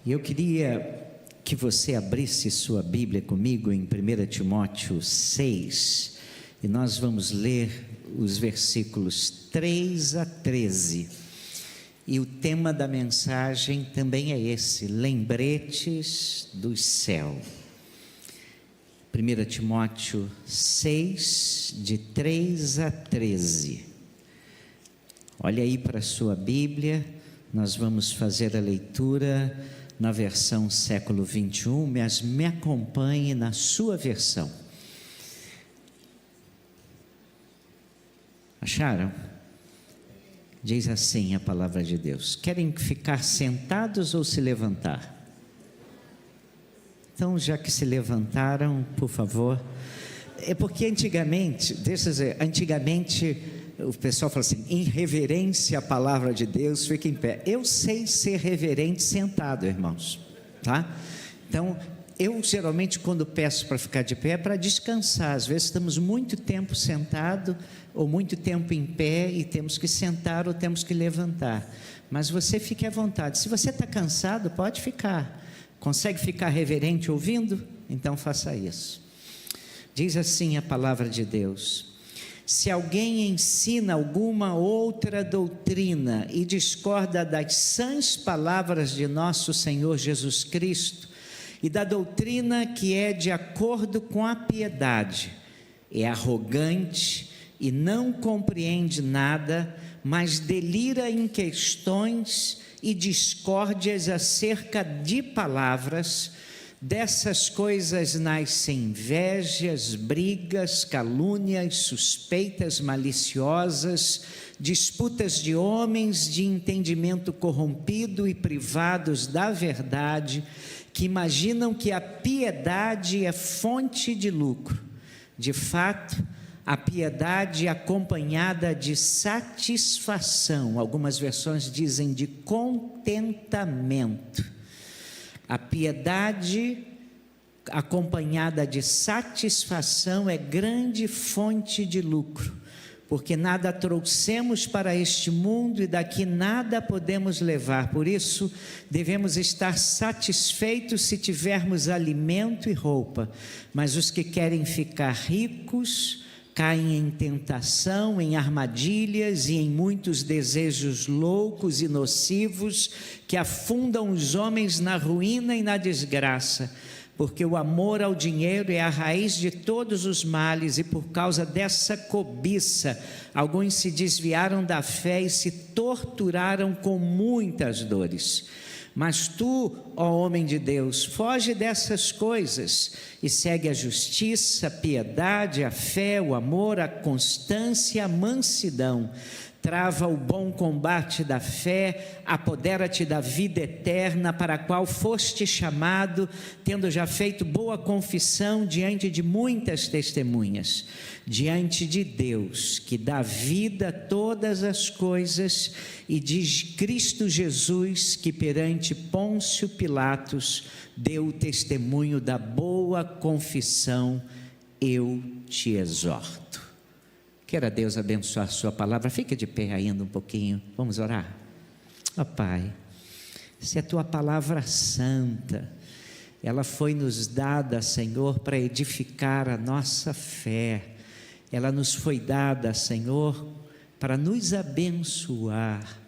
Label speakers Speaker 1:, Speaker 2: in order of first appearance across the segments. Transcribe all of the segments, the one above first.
Speaker 1: E eu queria que você abrisse sua Bíblia comigo em 1 Timóteo 6, e nós vamos ler os versículos 3 a 13. E o tema da mensagem também é esse: lembretes do céu. 1 Timóteo 6, de 3 a 13. Olha aí para a sua Bíblia, nós vamos fazer a leitura na versão século 21, mas me acompanhe na sua versão. Acharam? Diz assim a palavra de Deus: querem ficar sentados ou se levantar? Então, já que se levantaram, por favor. É porque antigamente, deixa eu dizer, antigamente o pessoal fala assim, em reverência à palavra de Deus, fica em pé. Eu sei ser reverente sentado, irmãos, tá? Então, eu geralmente quando peço para ficar de pé é para descansar. Às vezes estamos muito tempo sentado ou muito tempo em pé e temos que sentar ou temos que levantar. Mas você fique à vontade. Se você está cansado, pode ficar. Consegue ficar reverente ouvindo? Então faça isso. Diz assim a palavra de Deus: se alguém ensina alguma outra doutrina e discorda das sãs palavras de nosso Senhor Jesus Cristo e da doutrina que é de acordo com a piedade, é arrogante e não compreende nada, mas delira em questões e discórdias acerca de palavras. Dessas coisas nascem invejas, brigas, calúnias, suspeitas maliciosas, disputas de homens de entendimento corrompido e privados da verdade, que imaginam que a piedade é fonte de lucro. De fato, a piedade acompanhada de satisfação, algumas versões dizem de contentamento. A piedade acompanhada de satisfação é grande fonte de lucro, porque nada trouxemos para este mundo e daqui nada podemos levar. Por isso, devemos estar satisfeitos se tivermos alimento e roupa, mas os que querem ficar ricos caem em tentação, em armadilhas e em muitos desejos loucos e nocivos que afundam os homens na ruína e na desgraça, porque o amor ao dinheiro é a raiz de todos os males, e por causa dessa cobiça, alguns se desviaram da fé e se torturaram com muitas dores. Mas tu, ó homem de Deus, foge dessas coisas e segue a justiça, a piedade, a fé, o amor, a constância, a mansidão. Trava o bom combate da fé, apodera-te da vida eterna, para a qual foste chamado, tendo já feito boa confissão diante de muitas testemunhas. Diante de Deus, que dá vida a todas as coisas, e de Cristo Jesus, que perante Pôncio Pilatos deu o testemunho da boa confissão, eu te exorto. Queira Deus abençoar sua palavra. Fica de pé ainda um pouquinho, vamos orar. Ó Pai, se a tua palavra santa, ela foi nos dada, Senhor, para edificar a nossa fé. Ela nos foi dada, Senhor, para nos abençoar.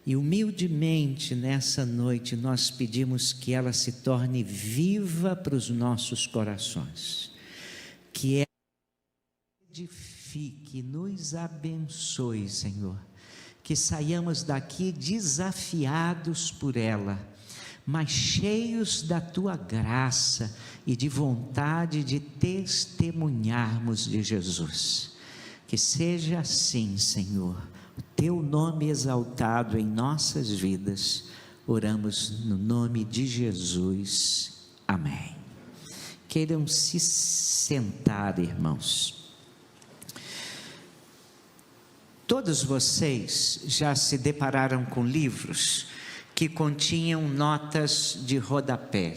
Speaker 1: E humildemente nessa noite nós pedimos que ela se torne viva para os nossos corações. Que ela edifique, nos abençoe, Senhor. Que saiamos daqui desafiados por ela, mas cheios da tua graça e de vontade de testemunharmos de Jesus. Que seja assim, Senhor, o teu nome exaltado em nossas vidas. Oramos no nome de Jesus. Amém. Queiram se sentar, irmãos. Todos vocês já se depararam com livros que continham notas de rodapé.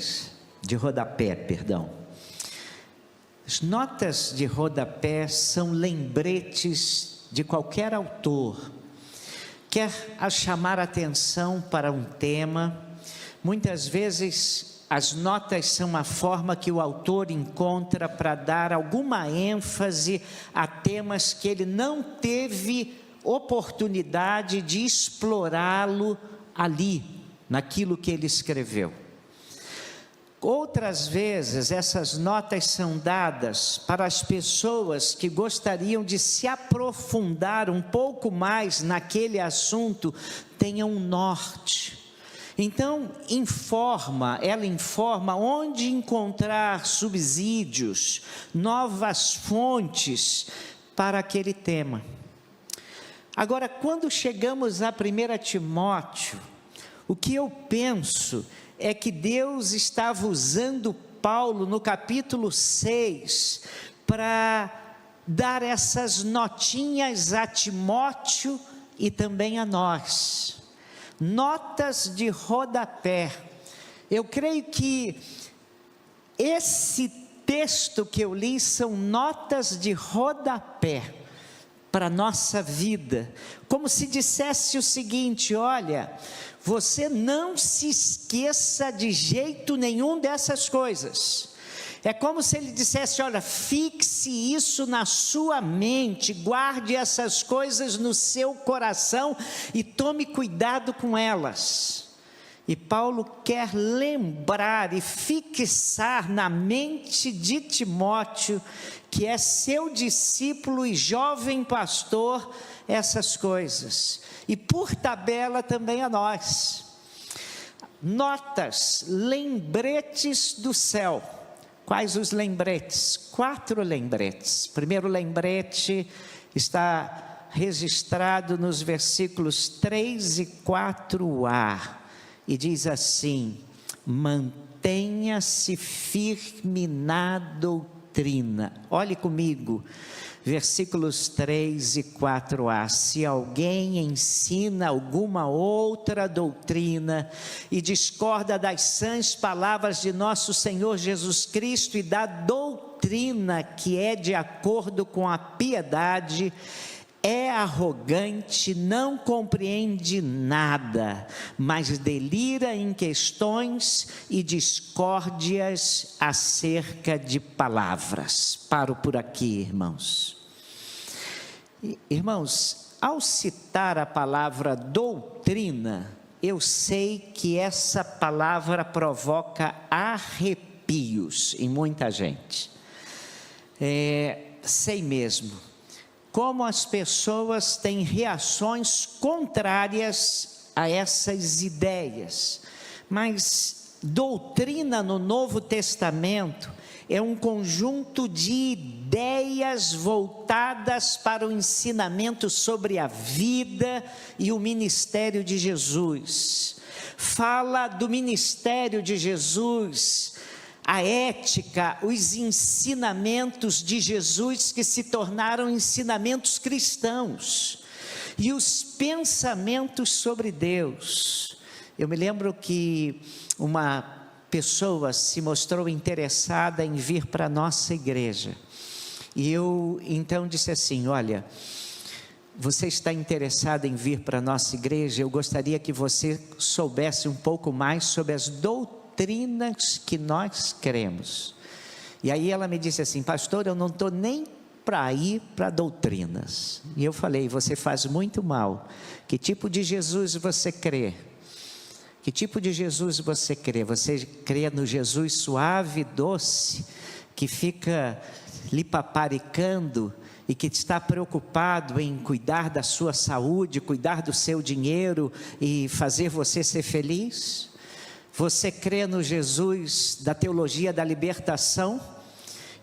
Speaker 1: As notas de rodapé são lembretes de qualquer autor. Quer chamar atenção para um tema, muitas vezes as notas são uma forma que o autor encontra para dar alguma ênfase a temas que ele não teve oportunidade de explorá-lo ali, naquilo que ele escreveu. Outras vezes, essas notas são dadas para as pessoas que gostariam de se aprofundar um pouco mais naquele assunto, tenham um norte. Então, ela informa onde encontrar subsídios, novas fontes para aquele tema. Agora, quando chegamos a 1 Timóteo, o que eu penso é que Deus estava usando Paulo no capítulo 6 para dar essas notinhas a Timóteo e também a nós. Notas de rodapé. Eu creio que esse texto que eu li são notas de rodapé para a nossa vida, como se dissesse o seguinte: olha, você não se esqueça de jeito nenhum dessas coisas. É como se ele dissesse: olha, fixe isso na sua mente, guarde essas coisas no seu coração e tome cuidado com elas. E Paulo quer lembrar e fixar na mente de Timóteo, que é seu discípulo e jovem pastor, essas coisas. E por tabela também a nós. Notas, lembretes do céu. Quais os lembretes? 4 lembretes. Primeiro lembrete está registrado nos versículos 3 e 4a. E diz assim: mantenha-se firme na doutrina. Olhe comigo, versículos 3 e 4a. Se alguém ensina alguma outra doutrina e discorda das sãs palavras de nosso Senhor Jesus Cristo e da doutrina que é de acordo com a piedade, é arrogante, não compreende nada, mas delira em questões e discórdias acerca de palavras. Paro por aqui, irmãos. Irmãos, ao citar a palavra doutrina, eu sei que essa palavra provoca arrepios em muita gente. Sei mesmo como as pessoas têm reações contrárias a essas ideias. Mas doutrina no Novo Testamento é um conjunto de ideias voltadas para o ensinamento sobre a vida e o ministério de Jesus. Fala do ministério de Jesus, a ética, os ensinamentos de Jesus que se tornaram ensinamentos cristãos, e os pensamentos sobre Deus. Eu me lembro que uma pessoa se mostrou interessada em vir para a nossa igreja, e eu então disse assim: olha, você está interessado em vir para a nossa igreja? Eu gostaria que você soubesse um pouco mais sobre as doutrinas que nós cremos. E aí ela me disse assim: pastor, eu não estou nem para ir para doutrinas. E eu falei: você faz muito mal. Que tipo de Jesus você crê? Que tipo de Jesus você crê? Você crê no Jesus suave, doce, que fica lhe paparicando e que está preocupado em cuidar da sua saúde, cuidar do seu dinheiro e fazer você ser feliz? Você crê no Jesus da teologia da libertação,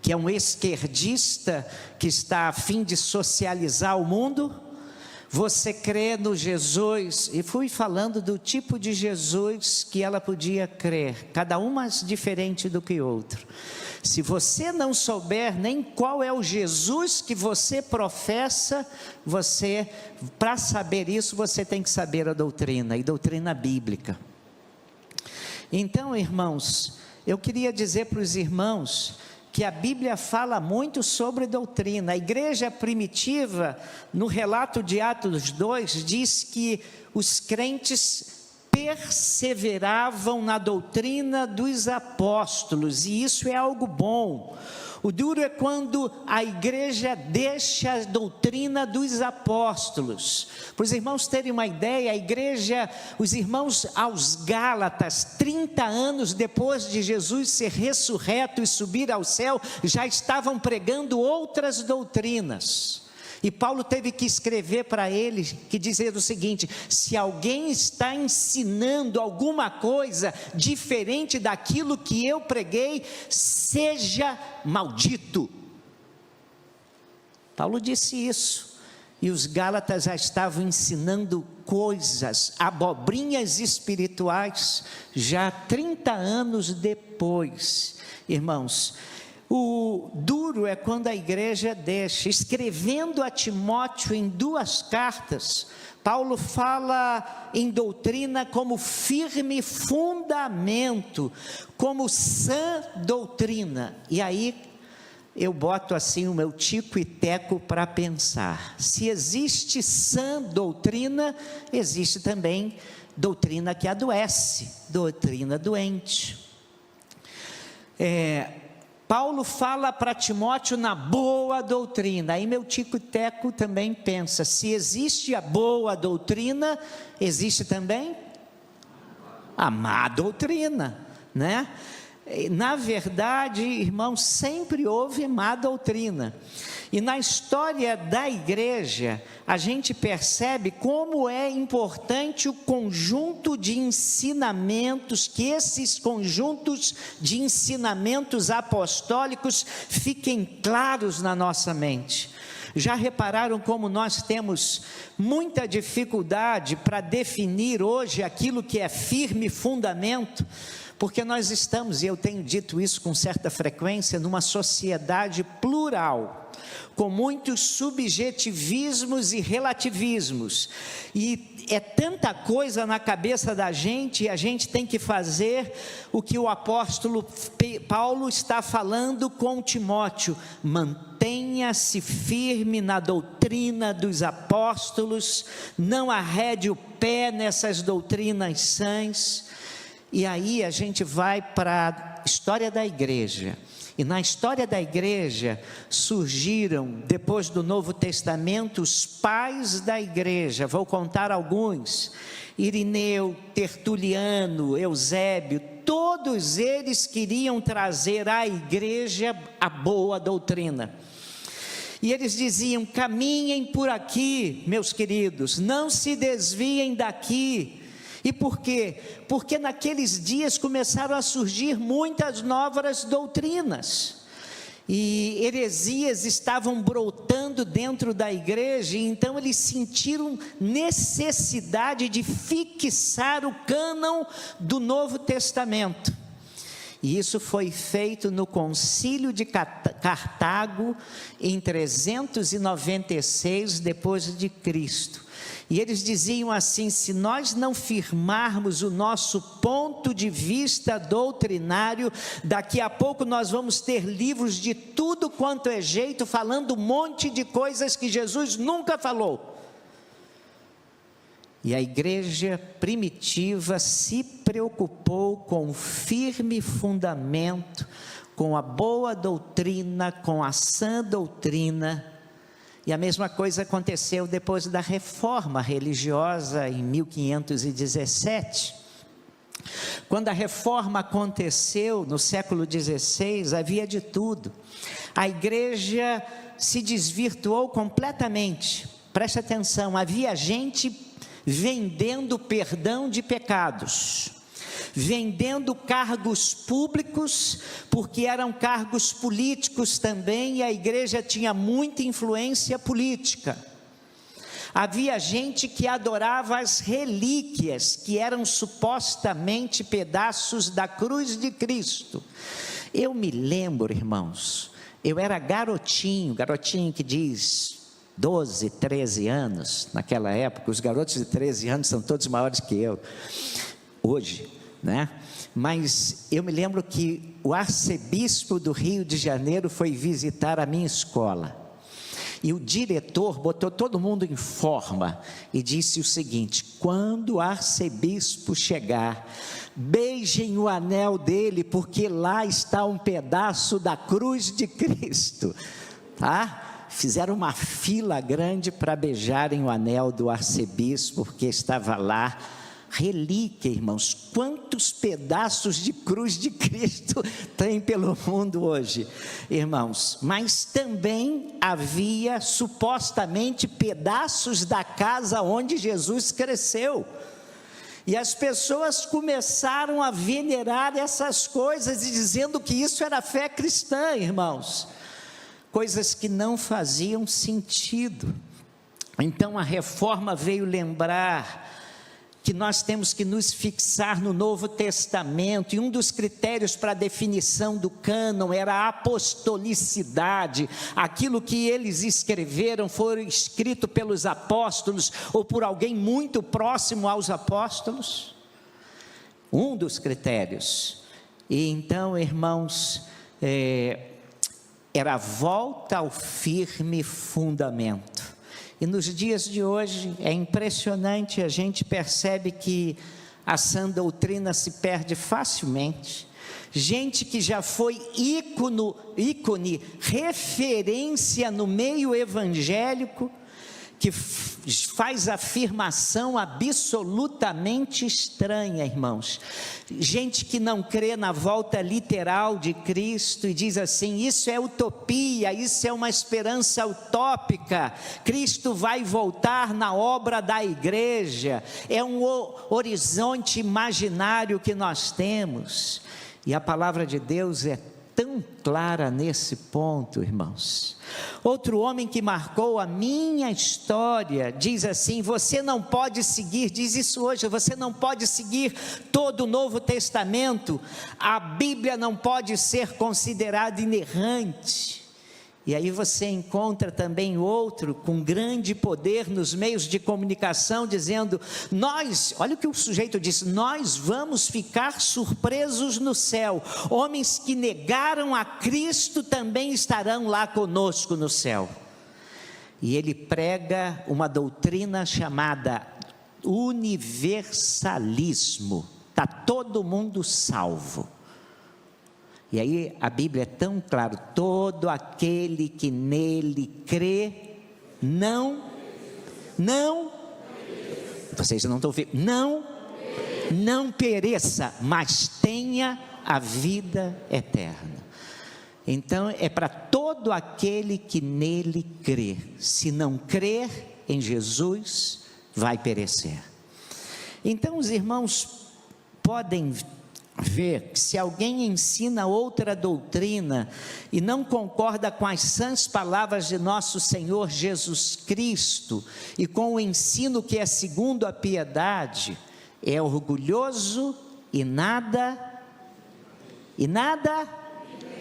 Speaker 1: que é um esquerdista que está a fim de socializar o mundo? Você crê no Jesus, e fui falando do tipo de Jesus que ela podia crer, cada um mais diferente do que outro. Se você não souber nem qual é o Jesus que você professa, para saber isso, você tem que saber a doutrina, e doutrina bíblica. Então, irmãos, eu queria dizer para os irmãos que a Bíblia fala muito sobre doutrina. A igreja primitiva, no relato de Atos 2, diz que os crentes perseveravam na doutrina dos apóstolos, e isso é algo bom. O duro é quando a igreja deixa a doutrina dos apóstolos. Para os irmãos terem uma ideia, a igreja, os irmãos aos Gálatas, 30 anos depois de Jesus ser ressurreto e subir ao céu, já estavam pregando outras doutrinas. E Paulo teve que escrever para eles, que dizer o seguinte: se alguém está ensinando alguma coisa diferente daquilo que eu preguei, seja maldito. Paulo disse isso, e os Gálatas já estavam ensinando coisas, abobrinhas espirituais, já 30 anos depois. Irmãos, o duro é quando a igreja deixa. Escrevendo a Timóteo em 2 cartas, Paulo fala em doutrina como firme fundamento, como sã doutrina. E aí eu boto assim o meu tico e teco para pensar: se existe sã doutrina, existe também doutrina que adoece, doutrina doente. Paulo fala para Timóteo na boa doutrina. Aí meu tico e teco também pensa: se existe a boa doutrina, existe também a má doutrina, né? Na verdade, irmãos, sempre houve má doutrina. E na história da igreja, a gente percebe como é importante o conjunto de ensinamentos, que esses conjuntos de ensinamentos apostólicos fiquem claros na nossa mente. Já repararam como nós temos muita dificuldade para definir hoje aquilo que é firme fundamento? Porque nós estamos, e eu tenho dito isso com certa frequência, numa sociedade plural, com muitos subjetivismos e relativismos, e é tanta coisa na cabeça da gente, e a gente tem que fazer o que o apóstolo Paulo está falando com Timóteo: mantenha-se firme na doutrina dos apóstolos, não arrede o pé nessas doutrinas sãs. E aí a gente vai para a história da igreja, e na história da igreja surgiram, depois do Novo Testamento, os pais da igreja. Vou contar alguns: Irineu, Tertuliano, Eusébio. Todos eles queriam trazer à igreja a boa doutrina. E eles diziam: caminhem por aqui, meus queridos, não se desviem daqui. E por quê? Porque naqueles dias começaram a surgir muitas novas doutrinas, e heresias estavam brotando dentro da igreja, e então eles sentiram necessidade de fixar o cânon do Novo Testamento. E isso foi feito no Concílio de Cartago, em 396 depois de Cristo. E eles diziam assim: se nós não firmarmos o nosso ponto de vista doutrinário, daqui a pouco nós vamos ter livros de tudo quanto é jeito, falando um monte de coisas que Jesus nunca falou. E a igreja primitiva se preocupou com o firme fundamento, com a boa doutrina, com a sã doutrina. E a mesma coisa aconteceu depois da reforma religiosa em 1517. Quando a reforma aconteceu no século XVI, havia de tudo. A igreja se desvirtuou completamente. Preste atenção: havia gente vendendo perdão de pecados, vendendo cargos públicos, porque eram cargos políticos também, e a igreja tinha muita influência política. Havia gente que adorava as relíquias, que eram supostamente pedaços da cruz de Cristo. Eu me lembro, irmãos, eu era garotinho que diz 12, 13 anos, naquela época. Os garotos de 13 anos são todos maiores que eu, hoje, né? Mas eu me lembro que o arcebispo do Rio de Janeiro foi visitar a minha escola, E o diretor botou todo mundo em forma e disse o seguinte: quando o arcebispo chegar, beijem o anel dele, porque lá está um pedaço da cruz de Cristo, tá? Fizeram uma fila grande para beijarem o anel do arcebispo, porque estava lá. Relíquia, irmãos, quantos pedaços de cruz de Cristo tem pelo mundo hoje, irmãos? Mas também havia supostamente pedaços da casa onde Jesus cresceu, e as pessoas começaram a venerar essas coisas e dizendo que isso era fé cristã, irmãos, coisas que não faziam sentido. Então a reforma veio lembrar que nós temos que nos fixar no Novo Testamento, e um dos critérios para a definição do cânon era a apostolicidade. Aquilo que eles escreveram foi escrito pelos apóstolos, ou por alguém muito próximo aos apóstolos, um dos critérios. E então, irmãos, era a volta ao firme fundamento. E nos dias de hoje é impressionante, a gente percebe que a sã doutrina se perde facilmente. Gente que já foi ícone, referência no meio evangélico, que faz afirmação absolutamente estranha, irmãos. Gente que não crê na volta literal de Cristo e diz assim: isso é utopia, isso é uma esperança utópica, Cristo vai voltar na obra da igreja, é um horizonte imaginário que nós temos. E a palavra de Deus é tão clara nesse ponto, irmãos. Outro homem que marcou a minha história diz assim: você não pode seguir, diz isso hoje, você não pode seguir todo o Novo Testamento, a Bíblia não pode ser considerada inerrante. E aí você encontra também outro com grande poder nos meios de comunicação dizendo: olha o que o sujeito disse, nós vamos ficar surpresos no céu, homens que negaram a Cristo também estarão lá conosco no céu. E ele prega uma doutrina chamada universalismo, está todo mundo salvo. E aí a Bíblia é tão clara: todo aquele que nele crê, vocês não estão ouvindo, não pereça, mas tenha a vida eterna. Então é para todo aquele que nele crê. Se não crer em Jesus, vai perecer. Então os irmãos podem ver que se alguém ensina outra doutrina e não concorda com as sãs palavras de nosso Senhor Jesus Cristo e com o ensino que é segundo a piedade, é orgulhoso e nada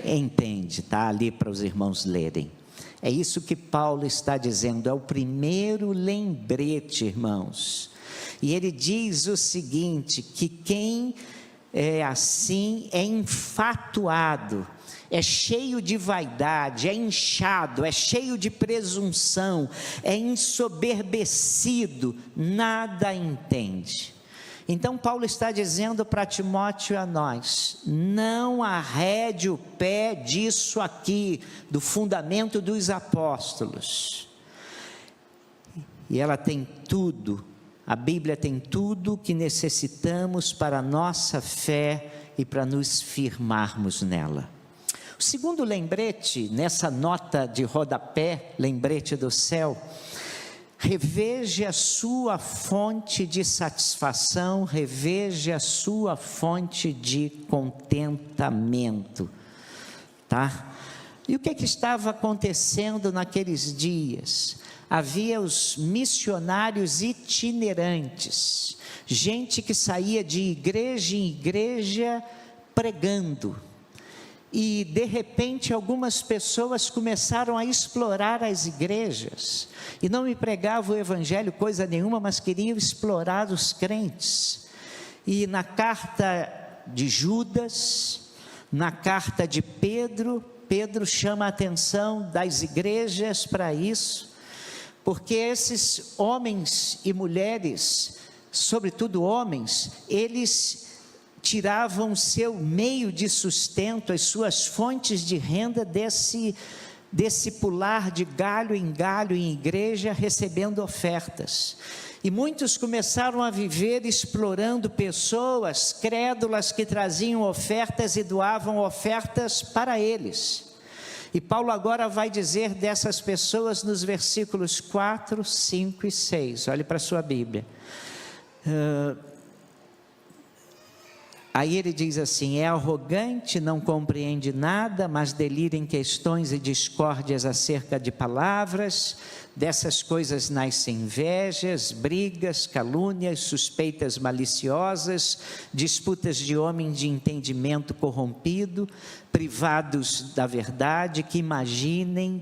Speaker 1: entende. Está ali para os irmãos lerem. É isso que Paulo está dizendo, é o primeiro lembrete, irmãos. E ele diz o seguinte, que quem é assim, é enfatuado, é cheio de vaidade, é inchado, é cheio de presunção, é ensoberbecido, nada entende. Então Paulo está dizendo para Timóteo e a nós: não arrede o pé disso aqui, do fundamento dos apóstolos. E ela tem tudo. A Bíblia tem tudo o que necessitamos para a nossa fé e para nos firmarmos nela. O segundo lembrete, nessa nota de rodapé, lembrete do céu: reveja a sua fonte de satisfação, reveja a sua fonte de contentamento, tá? E o que estava acontecendo naqueles dias? Havia os missionários itinerantes, gente que saía de igreja em igreja pregando, e de repente algumas pessoas começaram a explorar as igrejas, e não me pregavam o evangelho coisa nenhuma, mas queriam explorar os crentes. E na carta de Judas, na carta de Pedro, Pedro chama a atenção das igrejas para isso, porque esses homens e mulheres, sobretudo homens, eles tiravam seu meio de sustento, as suas fontes de renda desse pular de galho em igreja, recebendo ofertas. E muitos começaram a viver explorando pessoas crédulas que traziam ofertas e doavam ofertas para eles. E Paulo agora vai dizer dessas pessoas nos versículos 4, 5 e 6. Olhe para a sua Bíblia. Aí ele diz assim: é arrogante, não compreende nada, mas delira em questões e discórdias acerca de palavras. Dessas coisas nascem invejas, brigas, calúnias, suspeitas maliciosas, disputas de homens de entendimento corrompido, privados da verdade, que imaginam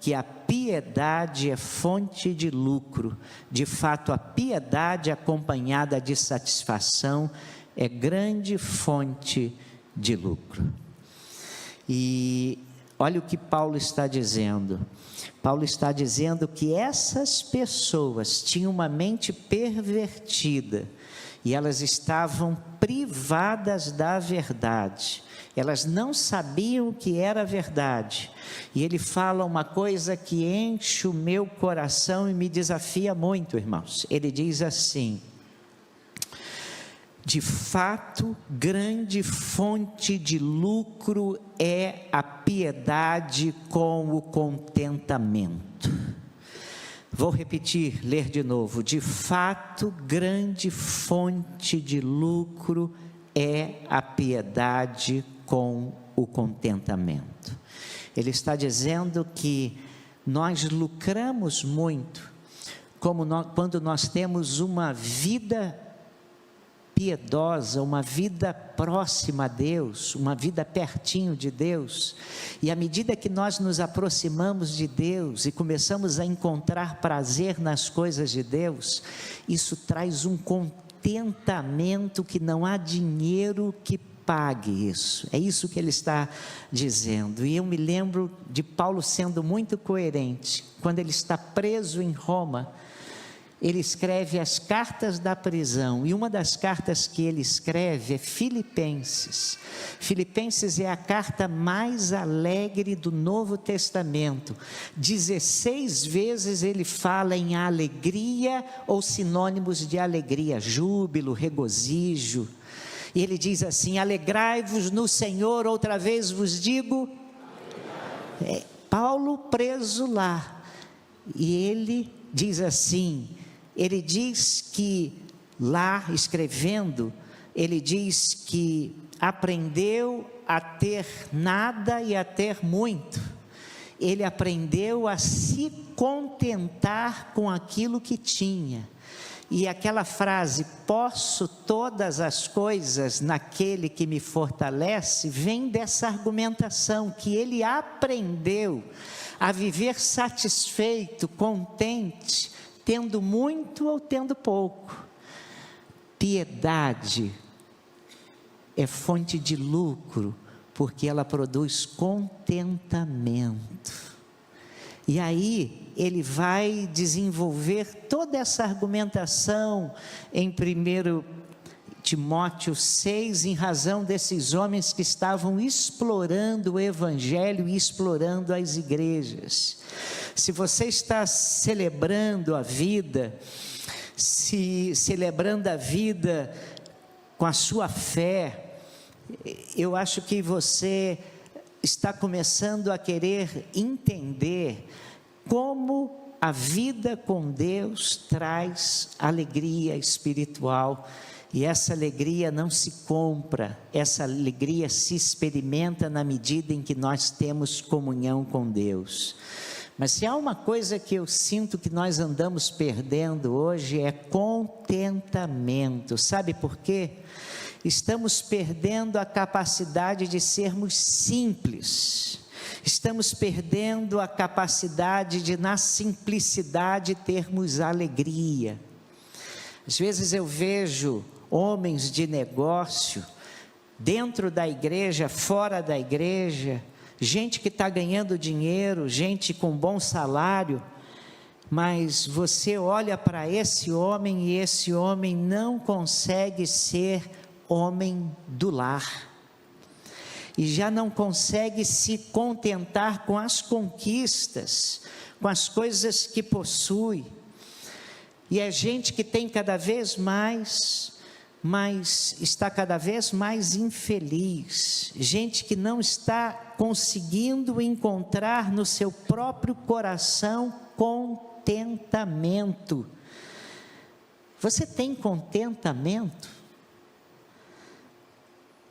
Speaker 1: que a piedade é fonte de lucro. De fato, a piedade acompanhada de satisfação é grande fonte de lucro. E olha o que Paulo está dizendo. Paulo está dizendo que essas pessoas tinham uma mente pervertida e elas estavam privadas da verdade. Elas não sabiam o que era verdade. E ele fala uma coisa que enche o meu coração e me desafia muito, irmãos. Ele diz assim: de fato, grande fonte de lucro é a piedade com o contentamento. Vou repetir, ler de novo. De fato, grande fonte de lucro é a piedade com o contentamento. Ele está dizendo que nós lucramos muito quando nós temos uma vida piedosa, uma vida próxima a Deus, uma vida pertinho de Deus. E à medida que nós nos aproximamos de Deus e começamos a encontrar prazer nas coisas de Deus, isso traz um contentamento que não há dinheiro que pague isso. É isso que ele está dizendo. E eu me lembro de Paulo sendo muito coerente. Quando ele está preso em Roma, ele escreve as cartas da prisão, e uma das cartas que ele escreve é Filipenses. Filipenses é a carta mais alegre do Novo Testamento. 16 vezes ele fala em alegria ou sinônimos de alegria, júbilo, regozijo. E ele diz assim: alegrai-vos no Senhor, outra vez vos digo. Paulo preso lá, e ele diz assim, ele diz que lá escrevendo, ele diz que aprendeu a ter nada e a ter muito. Ele aprendeu a se contentar com aquilo que tinha. E aquela frase, posso todas as coisas naquele que me fortalece, vem dessa argumentação, que ele aprendeu a viver satisfeito, contente, tendo muito ou tendo pouco. Piedade é fonte de lucro, porque ela produz contentamento. E aí ele vai desenvolver toda essa argumentação em 1 Timóteo 6, em razão desses homens que estavam explorando o Evangelho e explorando as igrejas. Se você está celebrando a vida, celebrando a vida com a sua fé, eu acho que você está começando a querer entender como a vida com Deus traz alegria espiritual. E essa alegria não se compra, essa alegria se experimenta na medida em que nós temos comunhão com Deus. Mas se há uma coisa que eu sinto que nós andamos perdendo hoje, é contentamento. Sabe por quê? Estamos perdendo a capacidade de sermos simples. Estamos perdendo a capacidade de, na simplicidade, termos alegria. Às vezes eu vejo homens de negócio dentro da igreja, fora da igreja, gente que está ganhando dinheiro, gente com bom salário, mas você olha para esse homem e esse homem não consegue ser homem do lar, e já não consegue se contentar com as conquistas, com as coisas que possui, e é gente que tem cada vez mais, mas está cada vez mais infeliz, gente que não está conseguindo encontrar no seu próprio coração contentamento. Você tem contentamento?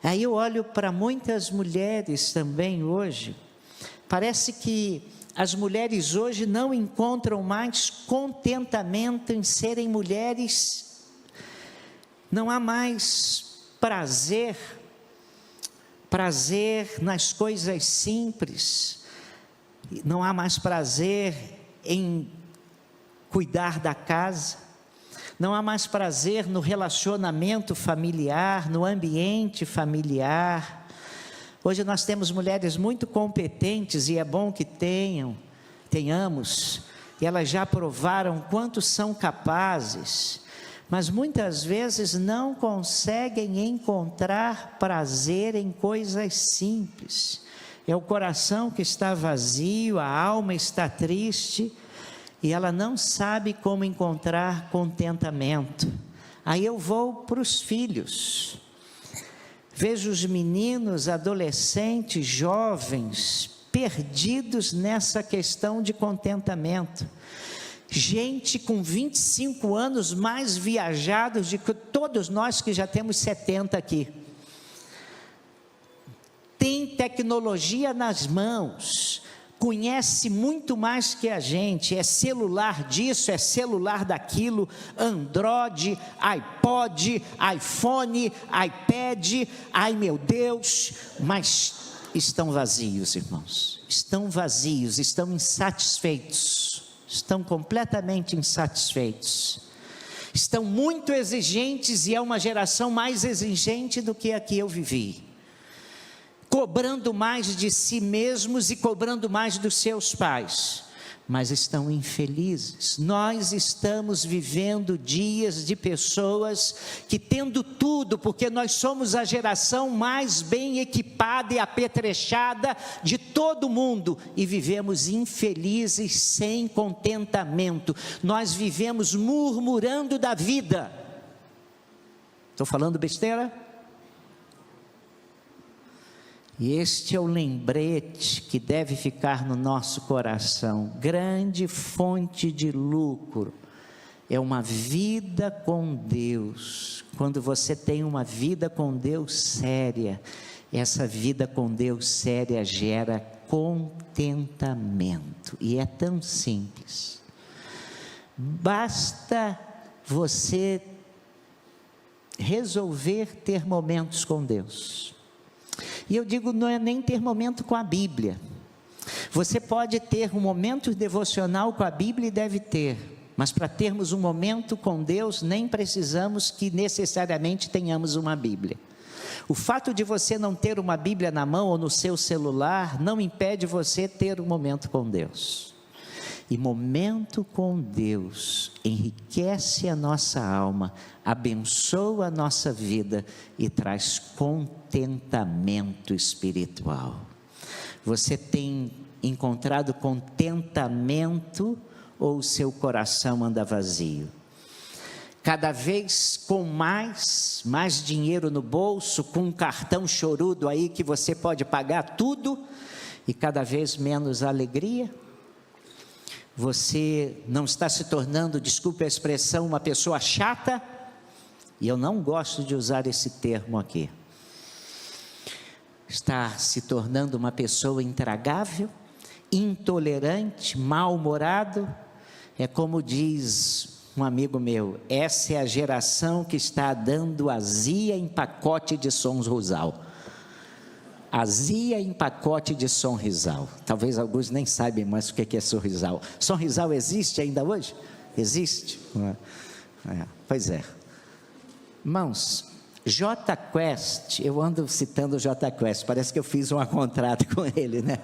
Speaker 1: Aí eu olho para muitas mulheres também hoje, parece que as mulheres hoje não encontram mais contentamento em serem mulheres. Não há mais prazer nas coisas simples, não há mais prazer em cuidar da casa, não há mais prazer no relacionamento familiar, no ambiente familiar. Hoje nós temos mulheres muito competentes e é bom que tenhamos, e elas já provaram quanto são capazes, mas muitas vezes não conseguem encontrar prazer em coisas simples. É o coração que está vazio, a alma está triste, e ela não sabe como encontrar contentamento. Aí eu vou para os filhos, vejo os meninos, adolescentes, jovens, perdidos nessa questão de contentamento. Gente com 25 anos mais viajados do que todos nós que já temos 70 aqui. Tem tecnologia nas mãos, conhece muito mais que a gente, é celular disso, é celular daquilo, Android, iPod, iPhone, iPad, ai meu Deus, mas estão vazios, irmãos, estão vazios, estão insatisfeitos. Estão completamente insatisfeitos, estão muito exigentes, e é uma geração mais exigente do que a que eu vivi, cobrando mais de si mesmos e cobrando mais dos seus pais, mas estão infelizes. Nós estamos vivendo dias de pessoas que, tendo tudo, porque nós somos a geração mais bem equipada e apetrechada de todo mundo, e vivemos infelizes, sem contentamento. Nós vivemos murmurando da vida. Estou falando besteira? E este é o lembrete que deve ficar no nosso coração. Grande fonte de lucro é uma vida com Deus. Quando você tem uma vida com Deus séria, essa vida com Deus séria gera contentamento. E é tão simples. Basta você resolver ter momentos com Deus. E eu digo, não é nem ter momento com a Bíblia. Você pode ter um momento devocional com a Bíblia, e deve ter, mas para termos um momento com Deus, nem precisamos que necessariamente tenhamos uma Bíblia. O fato de você não ter uma Bíblia na mão ou no seu celular, não impede você ter um momento com Deus. E momento com Deus enriquece a nossa alma, abençoa a nossa vida e traz contentamento espiritual. Você tem encontrado contentamento, ou o seu coração anda vazio? Cada vez com mais dinheiro no bolso, com um cartão chorudo aí que você pode pagar tudo, e cada vez menos alegria? Você não está se tornando, desculpe a expressão, uma pessoa chata? E eu não gosto de usar esse termo aqui. Está se tornando uma pessoa intragável, intolerante, mal-humorado? É como diz um amigo meu, essa é a geração que está dando azia em pacote de Sonrisal. Azia em pacote de Sonrisal. Talvez alguns nem saibam mais o que é Sonrisal. Sonrisal existe ainda hoje? Existe? Pois é. Irmãos, J Quest, eu ando citando o J Quest, parece que eu fiz um contrato com ele, né?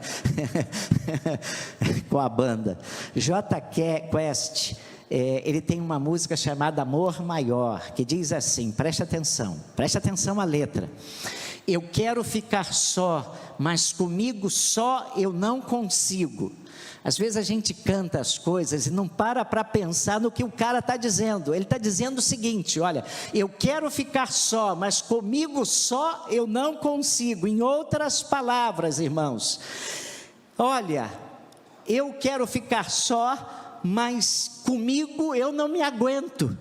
Speaker 1: Com a banda. J Quest, ele tem uma música chamada Amor Maior, que diz assim, preste atenção à letra. Eu quero ficar só, mas comigo só eu não consigo. Às vezes a gente canta as coisas e não para pensar no que o cara está dizendo. Ele está dizendo o seguinte, olha, eu quero ficar só, mas comigo só eu não consigo. Em outras palavras, irmãos, olha, eu quero ficar só, mas comigo eu não me aguento.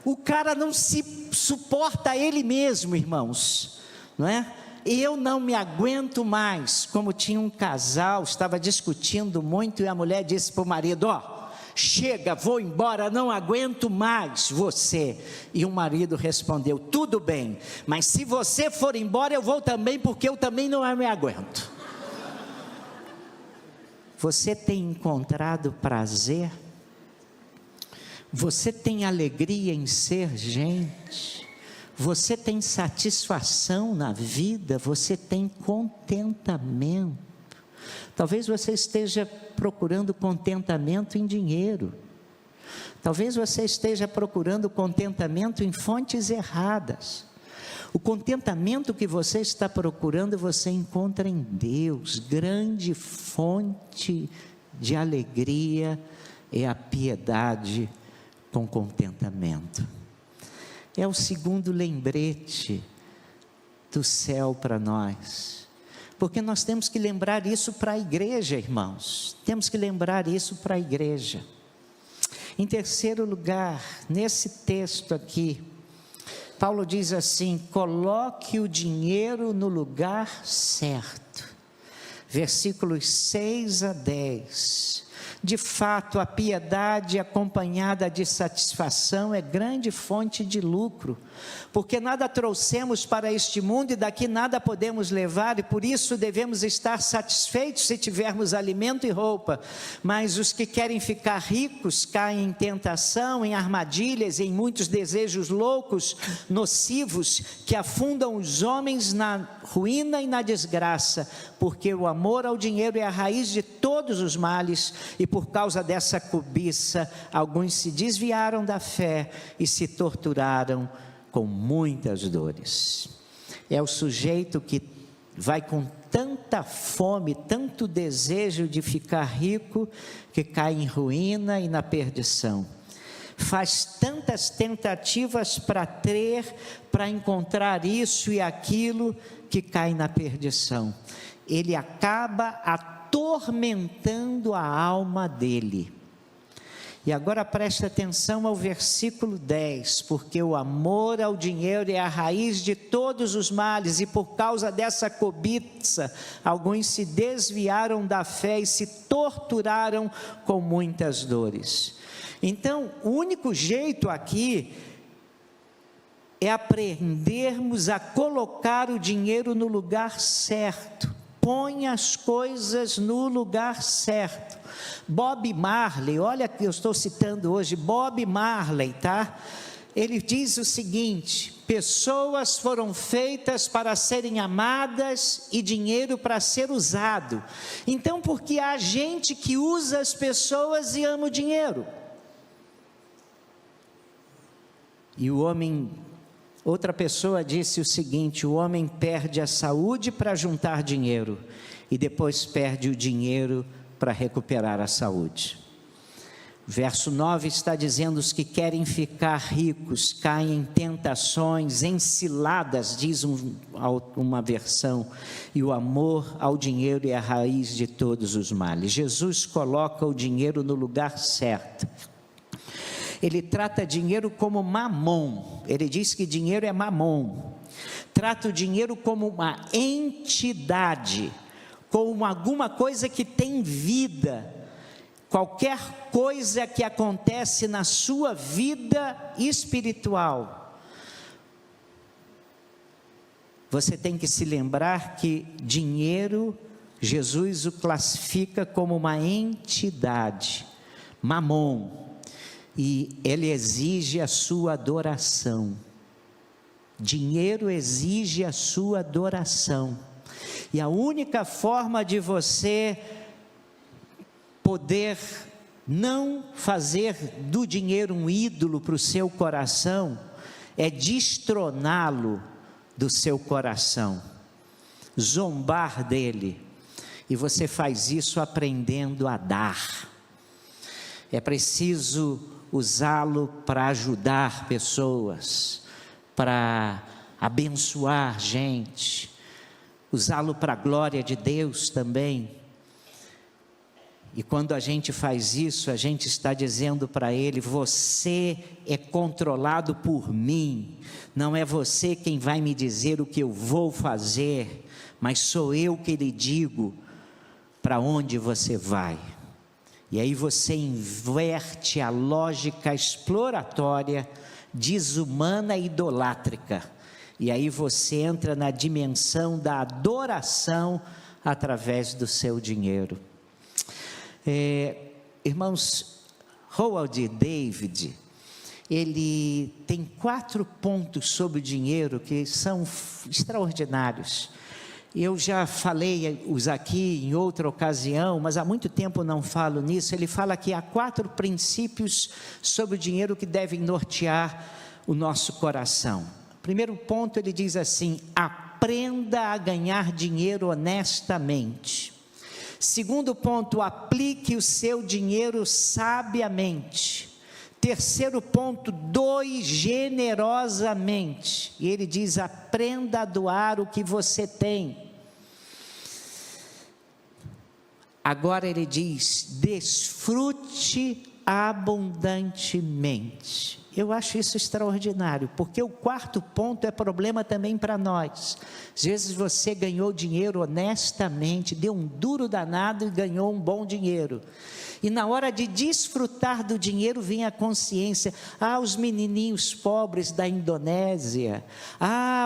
Speaker 1: O cara não se suporta ele mesmo, irmãos, não é? Eu não me aguento mais. Como tinha um casal, estava discutindo muito e a mulher disse para o marido, chega, vou embora, não aguento mais você. E o marido respondeu, tudo bem, mas se você for embora eu vou também, porque eu também não me aguento. Você tem encontrado prazer? Você tem alegria em ser gente? Você tem satisfação na vida? Você tem contentamento? Talvez você esteja procurando contentamento em dinheiro. Talvez você esteja procurando contentamento em fontes erradas. O contentamento que você está procurando, você encontra em Deus. Grande fonte de alegria é a piedade com contentamento. É o segundo lembrete do céu para nós, porque nós temos que lembrar isso para a igreja, irmãos, temos que lembrar isso para a igreja. Em terceiro lugar, nesse texto aqui, Paulo diz assim, coloque o dinheiro no lugar certo, versículos 6 a 10, de fato, a piedade acompanhada de satisfação é grande fonte de lucro, porque nada trouxemos para este mundo e daqui nada podemos levar, e por isso devemos estar satisfeitos se tivermos alimento e roupa. Mas os que querem ficar ricos caem em tentação, em armadilhas, em muitos desejos loucos, nocivos, que afundam os homens na ruína e na desgraça, porque o amor ao dinheiro é a raiz de todos os males, e por causa dessa cobiça, alguns se desviaram da fé e se torturaram com muitas dores. É o sujeito que vai com tanta fome, tanto desejo de ficar rico, que cai em ruína e na perdição. Faz tantas tentativas para ter, para encontrar isso e aquilo, que cai na perdição. Ele acaba atormentando a alma dele. E agora preste atenção ao versículo 10, porque o amor ao dinheiro é a raiz de todos os males, e por causa dessa cobiça, alguns se desviaram da fé e se torturaram com muitas dores. Então, o único jeito aqui é aprendermos a colocar o dinheiro no lugar certo. Põe as coisas no lugar certo. Bob Marley, olha que eu estou citando hoje, Bob Marley, tá? Ele diz o seguinte: pessoas foram feitas para serem amadas e dinheiro para ser usado. Então, porque há gente que usa as pessoas e ama o dinheiro. E o homem, outra pessoa disse o seguinte: o homem perde a saúde para juntar dinheiro e depois perde o dinheiro para recuperar a saúde. Verso 9 está dizendo: os que querem ficar ricos caem em tentações, em ciladas, diz uma versão, e o amor ao dinheiro é a raiz de todos os males. Jesus coloca o dinheiro no lugar certo. Ele trata dinheiro como mamon. Ele diz que dinheiro é mamon. Trata o dinheiro como uma entidade, como alguma coisa que tem vida. Qualquer coisa que acontece na sua vida espiritual, você tem que se lembrar que dinheiro, Jesus o classifica como uma entidade, mamon, e ele exige a sua adoração. Dinheiro exige a sua adoração. E a única forma de você poder não fazer do dinheiro um ídolo para o seu coração é destroná-lo do seu coração, zombar dele. E você faz isso aprendendo a dar. É preciso usá-lo para ajudar pessoas, para abençoar gente, usá-lo para a glória de Deus também. E quando a gente faz isso, a gente está dizendo para ele: você é controlado por mim, não é você quem vai me dizer o que eu vou fazer, mas sou eu que lhe digo para onde você vai. E aí você inverte a lógica exploratória, desumana e idolátrica. E aí você entra na dimensão da adoração através do seu dinheiro. Irmãos, Roald David, ele tem 4 pontos sobre o dinheiro que são extraordinários. Eu já falei-os aqui em outra ocasião, mas há muito tempo não falo nisso. Ele fala que há 4 princípios sobre o dinheiro que devem nortear o nosso coração. Primeiro ponto, ele diz assim: aprenda a ganhar dinheiro honestamente. Segundo ponto, aplique o seu dinheiro sabiamente. Terceiro ponto, doe generosamente. E ele diz: aprenda a doar o que você tem. Agora ele diz: desfrute abundantemente. Eu acho isso extraordinário, porque o 4º ponto é problema também para nós. Às vezes você ganhou dinheiro honestamente, deu um duro danado e ganhou um bom dinheiro. E na hora de desfrutar do dinheiro vem a consciência: os menininhos pobres da Indonésia,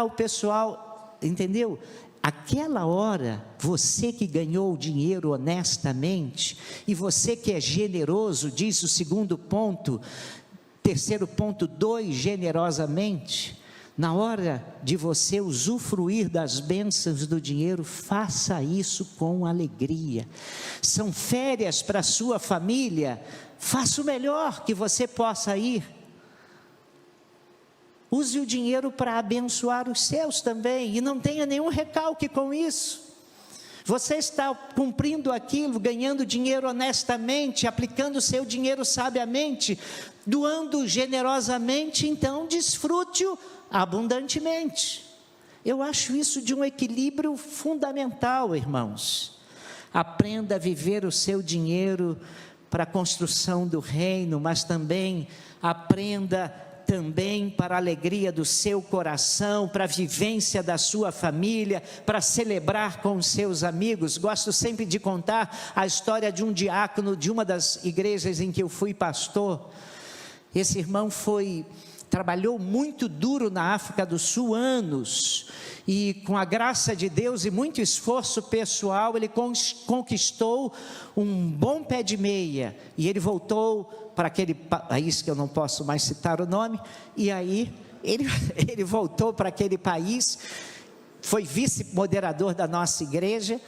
Speaker 1: o pessoal, entendeu? Aquela hora, você que ganhou o dinheiro honestamente, e você que é generoso, diz o 2º ponto. Terceiro ponto, doe generosamente. Na hora de você usufruir das bênçãos do dinheiro, faça isso com alegria. São férias para a sua família, faça o melhor que você possa ir. Use o dinheiro para abençoar os seus também, e não tenha nenhum recalque com isso. Você está cumprindo aquilo, ganhando dinheiro honestamente, aplicando o seu dinheiro sabiamente, doando generosamente, então desfrute-o abundantemente. Eu acho isso de um equilíbrio fundamental, irmãos. Aprenda a viver o seu dinheiro para a construção do reino, mas também aprenda para a alegria do seu coração, para a vivência da sua família, para celebrar com os seus amigos. Gosto sempre de contar a história de um diácono de uma das igrejas em que eu fui pastor. Esse irmão trabalhou muito duro na África do Sul, anos, e com a graça de Deus e muito esforço pessoal, ele conquistou um bom pé de meia, e ele voltou para aquele país que eu não posso mais citar o nome, e aí ele voltou para aquele país, foi vice-moderador da nossa igreja,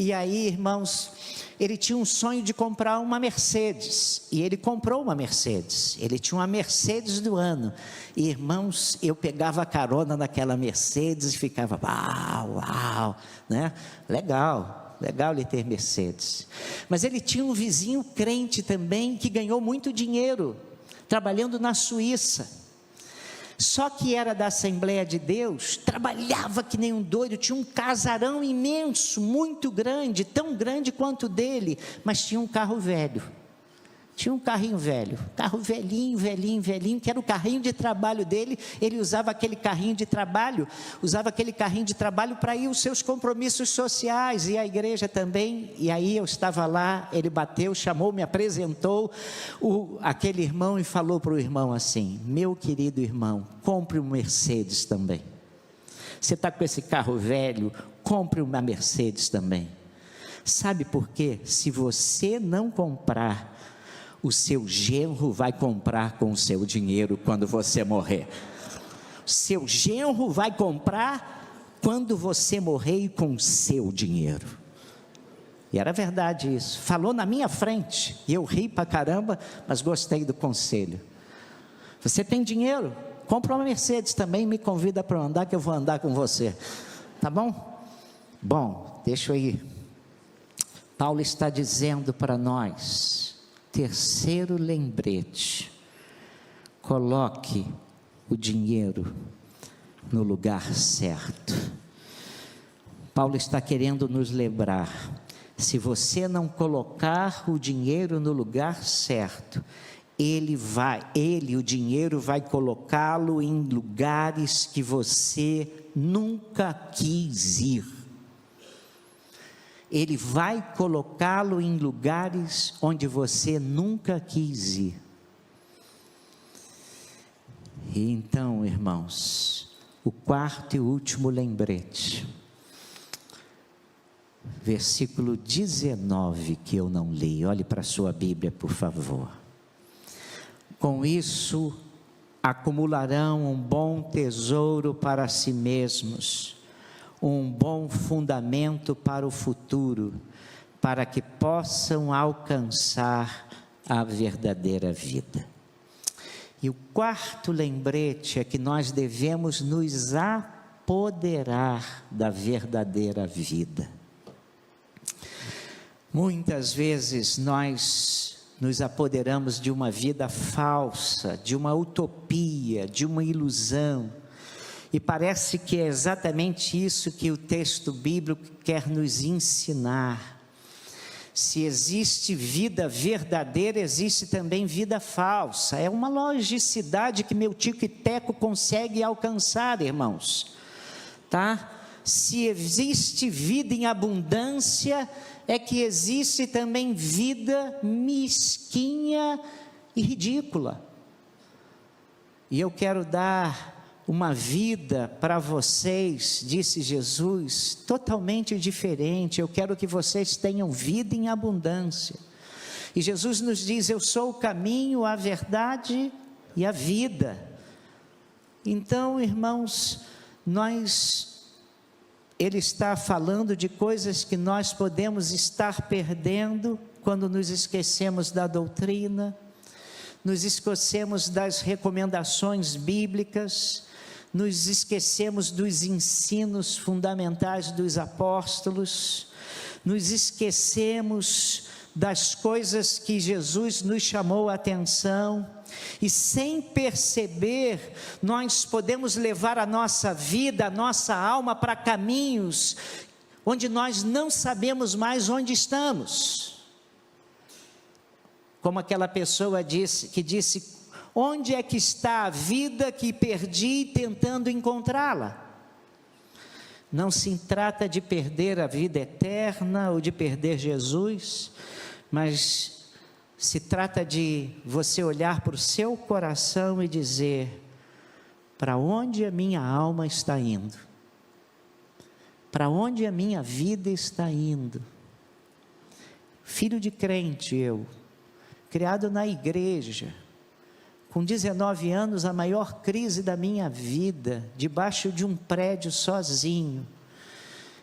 Speaker 1: e aí, irmãos, ele tinha um sonho de comprar uma Mercedes, e ele comprou uma Mercedes. Ele tinha uma Mercedes do ano, e irmãos, eu pegava carona naquela Mercedes e ficava, uau, né? Legal ele ter Mercedes. Mas ele tinha um vizinho crente também, que ganhou muito dinheiro, trabalhando na Suíça. Só que era da Assembleia de Deus, trabalhava que nem um doido, tinha um casarão imenso, muito grande, tão grande quanto o dele, mas tinha um carro velho. Tinha um carrinho velho, carro velhinho, que era o carrinho de trabalho dele. Ele usava aquele carrinho de trabalho para ir aos seus compromissos sociais, e a igreja também. E aí eu estava lá, ele bateu, chamou, me apresentou aquele irmão e falou para o irmão assim: meu querido irmão, compre um Mercedes também. Você está com esse carro velho, compre uma Mercedes também. Sabe por quê? Se você não comprar, o seu genro vai comprar com o seu dinheiro quando você morrer. seu genro vai comprar quando você morrer com o seu dinheiro. E era verdade isso, falou na minha frente, e eu ri pra caramba, mas gostei do conselho. Você tem dinheiro? Compra uma Mercedes também, me convida para andar, que eu vou andar com você, tá bom? Bom, deixa eu ir. Paulo está dizendo para nós, terceiro lembrete: coloque o dinheiro no lugar certo. Paulo está querendo nos lembrar, se você não colocar o dinheiro no lugar certo, o dinheiro vai colocá-lo em lugares que você nunca quis ir. Ele vai colocá-lo em lugares onde você nunca quis ir. E então, irmãos, o quarto e último lembrete, versículo 19, que eu não li, olhe para a sua Bíblia, por favor. Com isso, acumularão um bom tesouro para si mesmos, um bom fundamento para o futuro, para que possam alcançar a verdadeira vida. E o quarto lembrete é que nós devemos nos apoderar da verdadeira vida. Muitas vezes nós nos apoderamos de uma vida falsa, de uma utopia, de uma ilusão, e parece que é exatamente isso que o texto bíblico quer nos ensinar. Se existe vida verdadeira, existe também vida falsa. É uma logicidade que meu tico e teco consegue alcançar, irmãos, tá? Se existe vida em abundância, é que existe também vida mesquinha e ridícula. E eu quero dar uma vida para vocês, disse Jesus, totalmente diferente. Eu quero que vocês tenham vida em abundância. E Jesus nos diz: eu sou o caminho, a verdade e a vida. Então, irmãos, Ele está falando de coisas que nós podemos estar perdendo quando nos esquecemos da doutrina, nos esquecemos das recomendações bíblicas, nos esquecemos dos ensinos fundamentais dos apóstolos, nos esquecemos das coisas que Jesus nos chamou a atenção, e sem perceber, nós podemos levar a nossa vida, a nossa alma para caminhos onde nós não sabemos mais onde estamos. Como aquela pessoa que disse: onde é que está a vida que perdi tentando encontrá-la? Não se trata de perder a vida eterna ou de perder Jesus, mas se trata de você olhar para o seu coração e dizer: para onde a minha alma está indo? Para onde a minha vida está indo? Filho de crente eu, criado na igreja, com 19 anos, a maior crise da minha vida, debaixo de um prédio sozinho.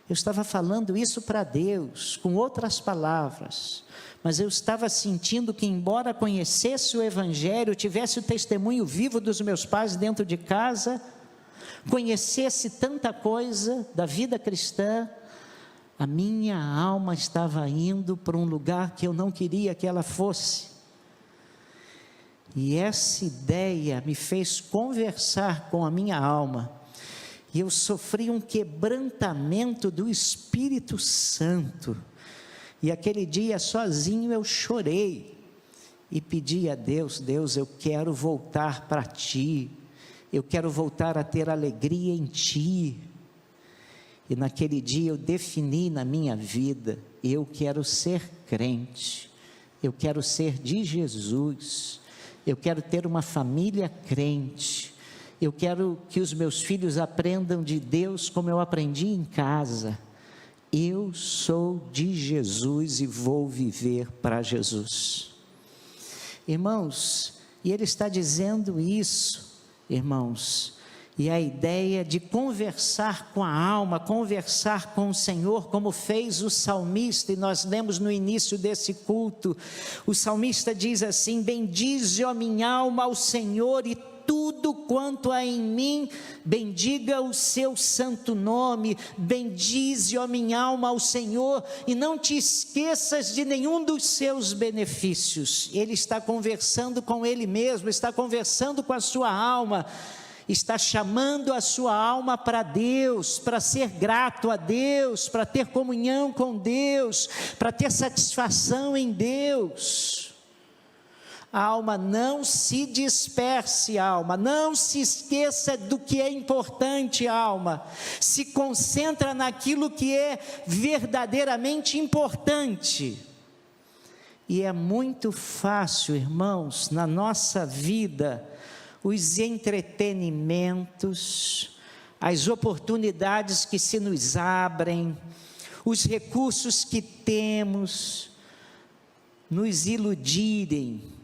Speaker 1: Eu estava falando isso para Deus, com outras palavras, mas eu estava sentindo que, embora conhecesse o Evangelho, tivesse o testemunho vivo dos meus pais dentro de casa, conhecesse tanta coisa da vida cristã, a minha alma estava indo para um lugar que eu não queria que ela fosse. E essa ideia me fez conversar com a minha alma, e eu sofri um quebrantamento do Espírito Santo, e aquele dia sozinho eu chorei, e pedi a Deus: Deus, eu quero voltar para Ti, eu quero voltar a ter alegria em Ti. E naquele dia eu defini na minha vida: eu quero ser crente, eu quero ser de Jesus, eu quero ter uma família crente, eu quero que os meus filhos aprendam de Deus como eu aprendi em casa. Eu sou de Jesus e vou viver para Jesus. Irmãos, e Ele está dizendo isso, irmãos, E a ideia de conversar com a alma, conversar com o Senhor, como fez o salmista, e nós lemos no início desse culto, o salmista diz assim: bendize, ó minha alma, ao Senhor, e tudo quanto há em mim, bendiga o seu santo nome. Bendize, ó minha alma, ao Senhor, e não te esqueças de nenhum dos seus benefícios. Ele está conversando com ele mesmo, está conversando com a sua alma, está chamando a sua alma para Deus, para ser grato a Deus, para ter comunhão com Deus, para ter satisfação em Deus. A alma, não se disperse, alma, não se esqueça do que é importante, alma, se concentra naquilo que é verdadeiramente importante. E é muito fácil, irmãos, na nossa vida, os entretenimentos, as oportunidades que se nos abrem, os recursos que temos, nos iludirem.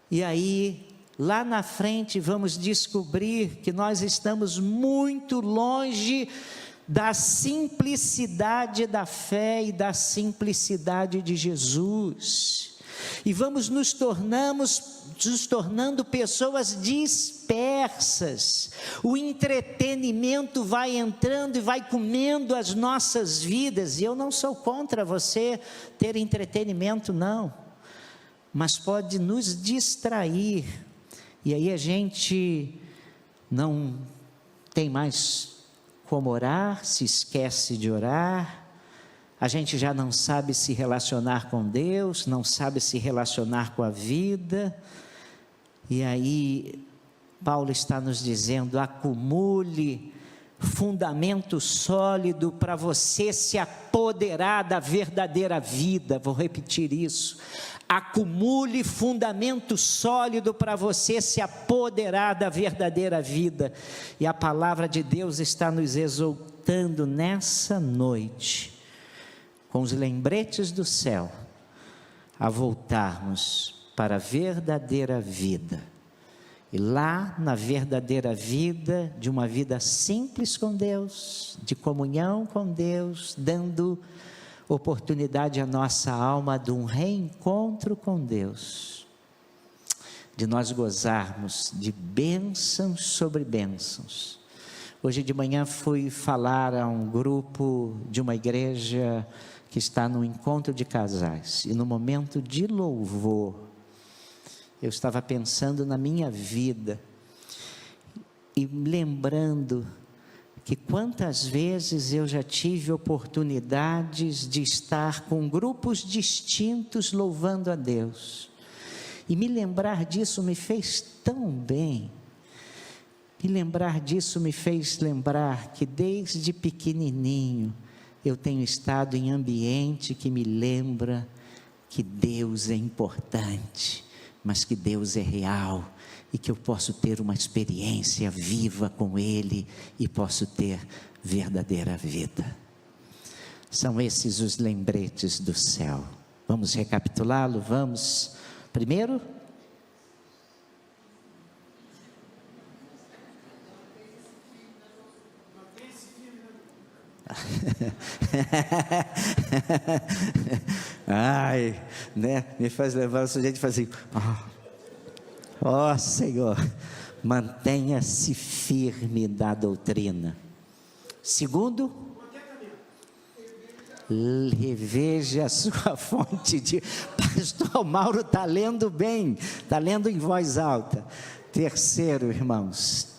Speaker 1: E aí, lá na frente, vamos descobrir que nós estamos muito longe da simplicidade da fé e da simplicidade de Jesus. E vamos nos tornando pessoas dispersas. O entretenimento vai entrando e vai comendo as nossas vidas. E eu não sou contra você ter entretenimento, não. Mas pode nos distrair, e aí a gente não tem mais como orar, se esquece de orar, a gente já não sabe se relacionar com Deus, não sabe se relacionar com a vida, e aí Paulo está nos dizendo: acumule fundamento sólido para você se apoderar da verdadeira vida. Vou repetir isso: acumule fundamento sólido para você se apoderar da verdadeira vida. E a palavra de Deus está nos exortando nessa noite, com os lembretes do céu, a voltarmos para a verdadeira vida. E lá na verdadeira vida, de uma vida simples com Deus, de comunhão com Deus, dando oportunidade à nossa alma de um reencontro com Deus, de nós gozarmos de bênçãos sobre bênçãos. Hoje de manhã fui falar a um grupo de uma igreja que está no encontro de casais, e no momento de louvor, eu estava pensando na minha vida, e lembrando que quantas vezes eu já tive oportunidades de estar com grupos distintos louvando a Deus, e me lembrar disso me fez tão bem. Me lembrar disso me fez lembrar que desde pequenininho eu tenho estado em ambiente que me lembra que Deus é importante, mas que Deus é real, e que eu posso ter uma experiência viva com Ele, e posso ter verdadeira vida. São esses os lembretes do céu. Vamos recapitulá-lo? Vamos. Primeiro, ai, né? Me faz levar o sujeito e faz assim: ó Senhor, mantenha-se firme da doutrina. Segundo, reveja a sua fonte de... Pastor Mauro está lendo bem, está lendo em voz alta. Terceiro, irmãos,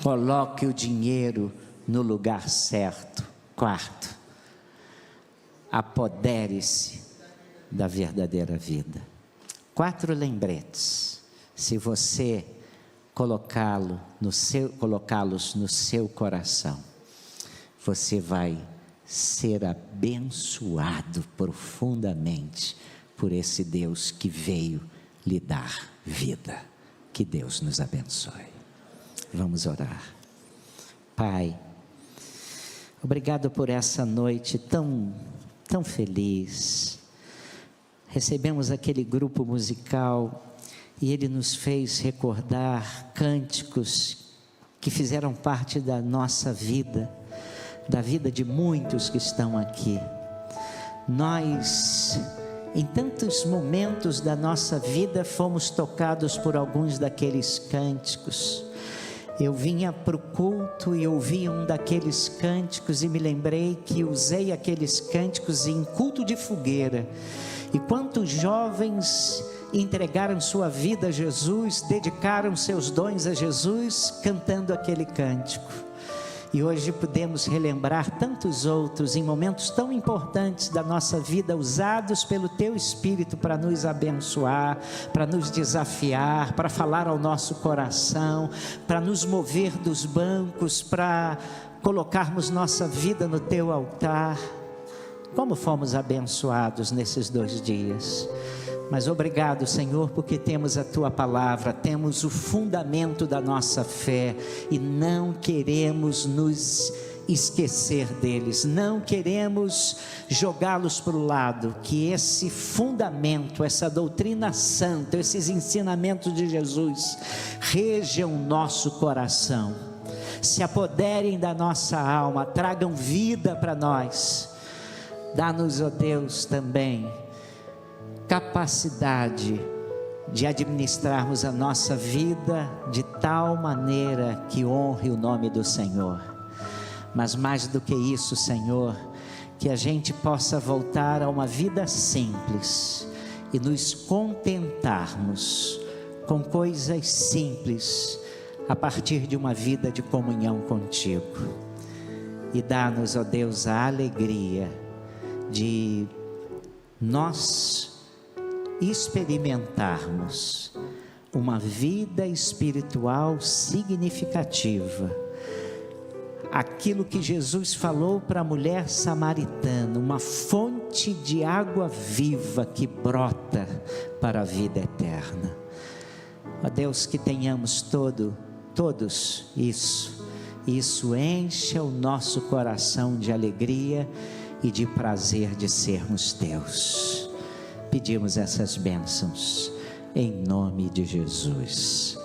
Speaker 1: coloque o dinheiro no lugar certo. Quarto, apodere-se da verdadeira vida. 4 lembretes. Se você colocá-los no seu coração, você vai ser abençoado profundamente por esse Deus que veio lhe dar vida. Que Deus nos abençoe. Vamos orar. Pai, obrigado por essa noite tão feliz. Recebemos aquele grupo musical e ele nos fez recordar cânticos que fizeram parte da nossa vida, da vida de muitos que estão aqui. Nós, em tantos momentos da nossa vida, fomos tocados por alguns daqueles cânticos. Eu vinha para o culto e ouvi um daqueles cânticos e me lembrei que usei aqueles cânticos em culto de fogueira. E quantos jovens entregaram sua vida a Jesus, dedicaram seus dons a Jesus, cantando aquele cântico. E hoje podemos relembrar tantos outros em momentos tão importantes da nossa vida, usados pelo Teu Espírito para nos abençoar, para nos desafiar, para falar ao nosso coração, para nos mover dos bancos, para colocarmos nossa vida no Teu altar. Como fomos abençoados nesses 2 dias. Mas obrigado, Senhor, porque temos a Tua palavra, temos o fundamento da nossa fé e não queremos nos esquecer deles, não queremos jogá-los para o lado. Que esse fundamento, essa doutrina santa, esses ensinamentos de Jesus rejam o nosso coração, se apoderem da nossa alma, tragam vida para nós. Dá-nos, ó Deus, também capacidade de administrarmos a nossa vida de tal maneira que honre o nome do Senhor. Mas mais do que isso, Senhor, que a gente possa voltar a uma vida simples e nos contentarmos com coisas simples a partir de uma vida de comunhão contigo. E dá-nos, ó Deus, a alegria de nós experimentarmos uma vida espiritual significativa. Aquilo que Jesus falou para a mulher samaritana, uma fonte de água viva que brota para a vida eterna. Ó Deus, que tenhamos todos isso encha o nosso coração de alegria e de prazer de sermos Teus. Pedimos essas bênçãos em nome de Jesus.